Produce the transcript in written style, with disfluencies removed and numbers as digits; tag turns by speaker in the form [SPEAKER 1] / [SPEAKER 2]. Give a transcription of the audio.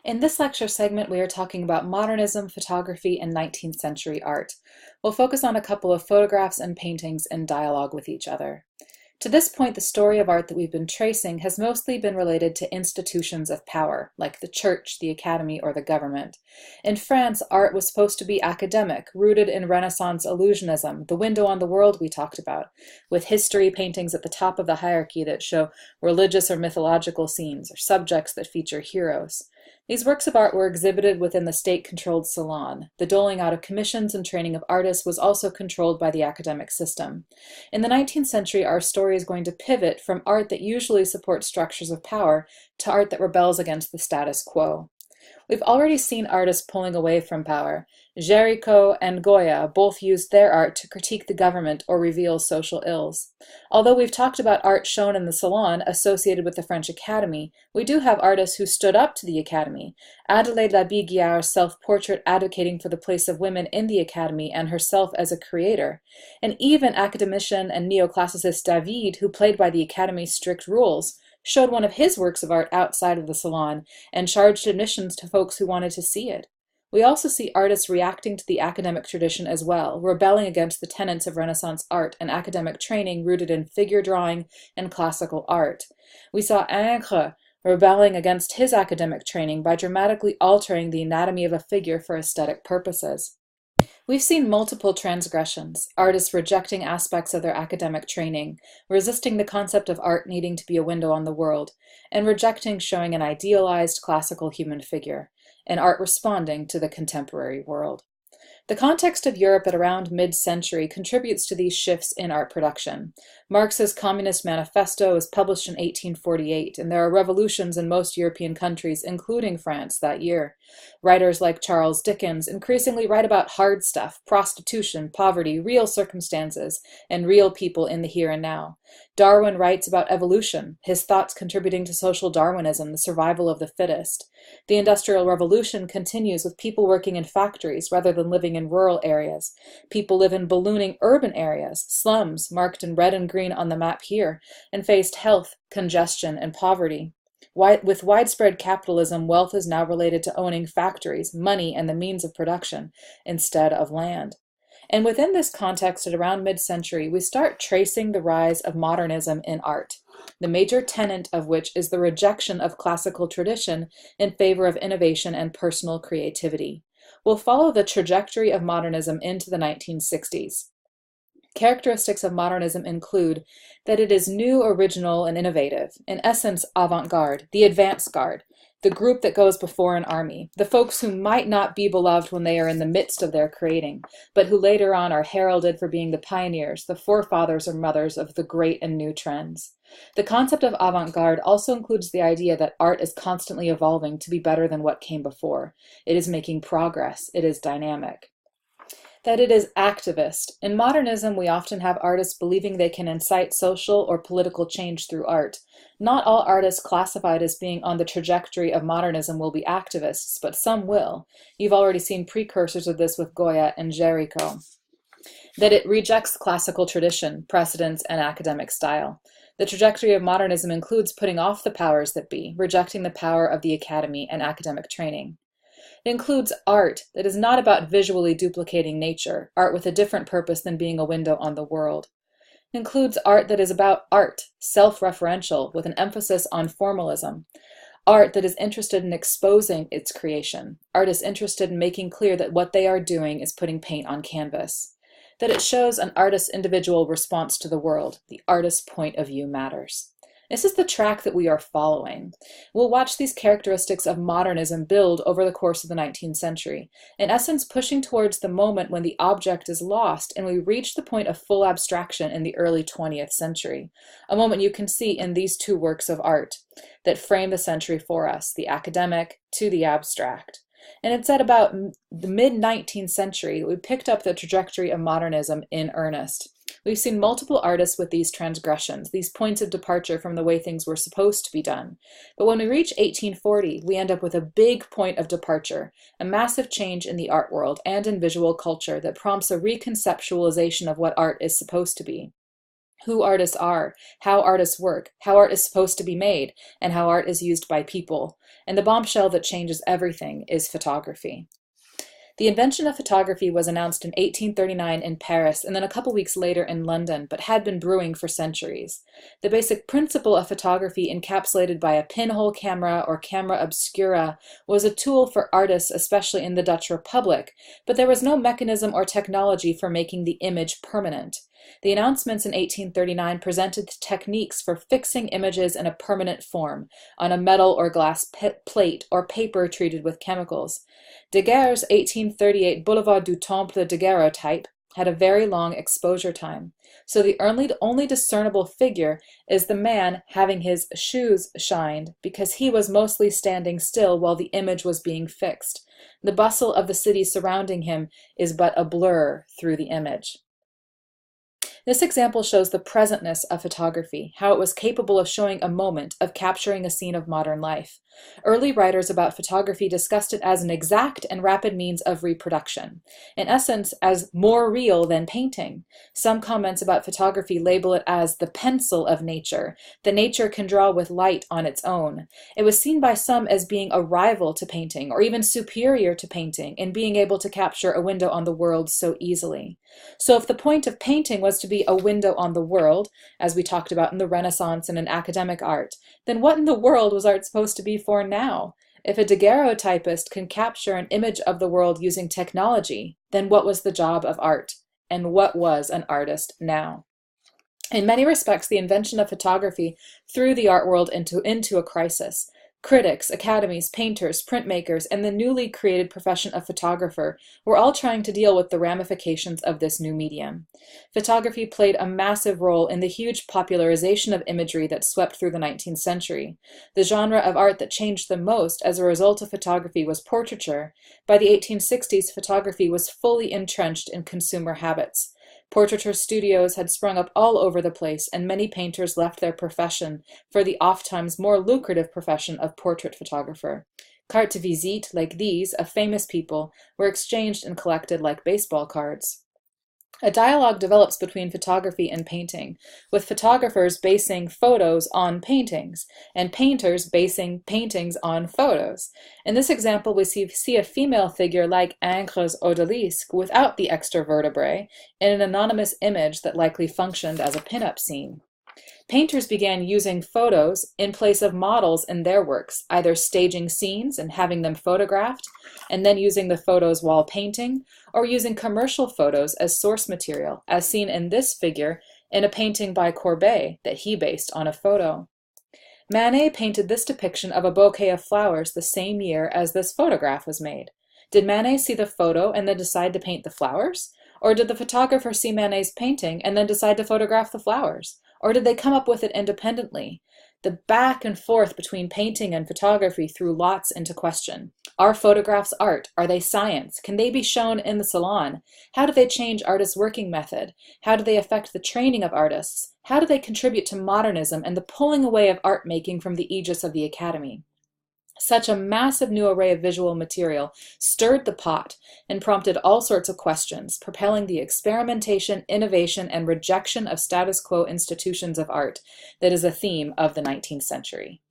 [SPEAKER 1] In this lecture segment, we are talking about modernism, photography, and 19th century art. We'll focus on a couple of photographs and paintings in dialogue with each other. To this point, the story of art that we've been tracing has mostly been related to institutions of power, like the church, the academy, or the government. In France, art was supposed to be academic, rooted in Renaissance illusionism, the window on the world we talked about, with history paintings at the top of the hierarchy that show religious or mythological scenes, or subjects that feature heroes. These works of art were exhibited within the state-controlled salon. The doling out of commissions and training of artists was also controlled by the academic system. In the 19th century, our story is going to pivot from art that usually supports structures of power to art that rebels against the status quo. We've already seen artists pulling away from power. Géricault and Goya both used their art to critique the government or reveal social ills. Although we've talked about art shown in the Salon associated with the French Academy, we do have artists who stood up to the Academy. Adelaide Labille-Guiard's self-portrait advocating for the place of women in the Academy and herself as a creator. And even academician and neoclassicist David, who played by the Academy's strict rules, showed one of his works of art outside of the salon and charged admissions to folks who wanted to see it. We also see artists reacting to the academic tradition as well, rebelling against the tenets of Renaissance art and academic training rooted in figure drawing and classical art. We saw Ingres rebelling against his academic training by dramatically altering the anatomy of a figure for aesthetic purposes. We've seen multiple transgressions, artists rejecting aspects of their academic training, resisting the concept of art needing to be a window on the world, and rejecting showing an idealized classical human figure, and art responding to the contemporary world. The context of Europe at around mid-century contributes to these shifts in art production. Marx's Communist Manifesto was published in 1848, and there are revolutions in most European countries, including France, that year. Writers like Charles Dickens increasingly write about hard stuff, prostitution, poverty, real circumstances, and real people in the here and now. Darwin writes about evolution, his thoughts contributing to social Darwinism, the survival of the fittest. The Industrial Revolution continues with people working in factories rather than living in rural areas. People live in ballooning urban areas, slums marked in red and green on the map here, and faced health, congestion, and poverty. With widespread capitalism, wealth is now related to owning factories, money, and the means of production, instead of land. And within this context at around mid-century, we start tracing the rise of modernism in art, the major tenet of which is the rejection of classical tradition in favor of innovation and personal creativity. We'll follow the trajectory of modernism into the 1960s. Characteristics of modernism include that it is new, original, and innovative, in essence avant-garde, the advance guard, the group that goes before an army, the folks who might not be beloved when they are in the midst of their creating, but who later on are heralded for being the pioneers, the forefathers or mothers of the great and new trends. The concept of avant-garde also includes the idea that art is constantly evolving to be better than what came before. It is making progress. It is dynamic. That it is activist. In modernism, we often have artists believing they can incite social or political change through art. Not all artists classified as being on the trajectory of modernism will be activists, but some will. You've already seen precursors of this with Goya and Géricault. That it rejects classical tradition, precedents, and academic style. The trajectory of modernism includes putting off the powers that be, rejecting the power of the academy and academic training. It includes art that is not about visually duplicating nature, art with a different purpose than being a window on the world. It includes art that is about art, self-referential, with an emphasis on formalism. Art that is interested in exposing its creation. Art is interested in making clear that what they are doing is putting paint on canvas. That it shows an artist's individual response to the world. The artist's point of view matters. This is the track that we are following. We'll watch these characteristics of modernism build over the course of the 19th century, in essence pushing towards the moment when the object is lost and we reach the point of full abstraction in the early 20th century, a moment you can see in these two works of art that frame the century for us, the academic to the abstract. And it's at about the mid-19th century that we picked up the trajectory of modernism in earnest. We've seen multiple artists with these transgressions, these points of departure from the way things were supposed to be done. But when we reach 1840, we end up with a big point of departure, a massive change in the art world and in visual culture that prompts a reconceptualization of what art is supposed to be. who artists are, how artists work, how art is supposed to be made, and how art is used by people. And the bombshell that changes everything is photography. The invention of photography was announced in 1839 in Paris and then a couple weeks later in London, but had been brewing for centuries. The basic principle of photography, encapsulated by a pinhole camera or camera obscura, was a tool for artists, especially in the Dutch Republic, but there was no mechanism or technology for making the image permanent. The announcements in 1839 presented techniques for fixing images in a permanent form, on a metal or glass plate or paper treated with chemicals. Daguerre's 1838 Boulevard du Temple daguerreotype had a very long exposure time, so the only discernible figure is the man having his shoes shined, because he was mostly standing still while the image was being fixed. The bustle of the city surrounding him is but a blur through the image. This example shows the presentness of photography, how it was capable of showing a moment, of capturing a scene of modern life. Early writers about photography discussed it as an exact and rapid means of reproduction, in essence as more real than painting. Some comments about photography label it as the pencil of nature, that nature can draw with light on its own. It was seen by some as being a rival to painting, or even superior to painting, in being able to capture a window on the world so easily. So if the point of painting was to be a window on the world, as we talked about in the Renaissance and in academic art, then what in the world was art supposed to be for now? If a daguerreotypist can capture an image of the world using technology, then what was the job of art? And what was an artist now? In many respects, the invention of photography threw the art world into a crisis. Critics, academies, painters, printmakers, and the newly created profession of photographer were all trying to deal with the ramifications of this new medium. Photography played a massive role in the huge popularization of imagery that swept through the 19th century. The genre of art that changed the most as a result of photography was portraiture. By the 1860s, photography was fully entrenched in consumer habits. Portraiture studios had sprung up all over the place, and many painters left their profession for the ofttimes more lucrative profession of portrait photographer. Cartes de visite, like these, of famous people, were exchanged and collected like baseball cards. A dialogue develops between photography and painting, with photographers basing photos on paintings, and painters basing paintings on photos. In this example, we see a female figure like Ingres' odalisque without the extra vertebrae in an anonymous image that likely functioned as a pin-up scene. Painters began using photos in place of models in their works, either staging scenes and having them photographed, and then using the photos while painting, or using commercial photos as source material, as seen in this figure in a painting by Courbet that he based on a photo. Manet painted this depiction of a bouquet of flowers the same year as this photograph was made. Did Manet see the photo and then decide to paint the flowers? Or did the photographer see Manet's painting and then decide to photograph the flowers? Or did they come up with it independently? The back and forth between painting and photography threw lots into question. Are photographs art? Are they science? Can they be shown in the salon? How do they change artists' working method? How do they affect the training of artists? How do they contribute to modernism and the pulling away of art making from the aegis of the Academy? Such a massive new array of visual material stirred the pot and prompted all sorts of questions, propelling the experimentation, innovation, and rejection of status quo institutions of art that is a theme of the 19th century.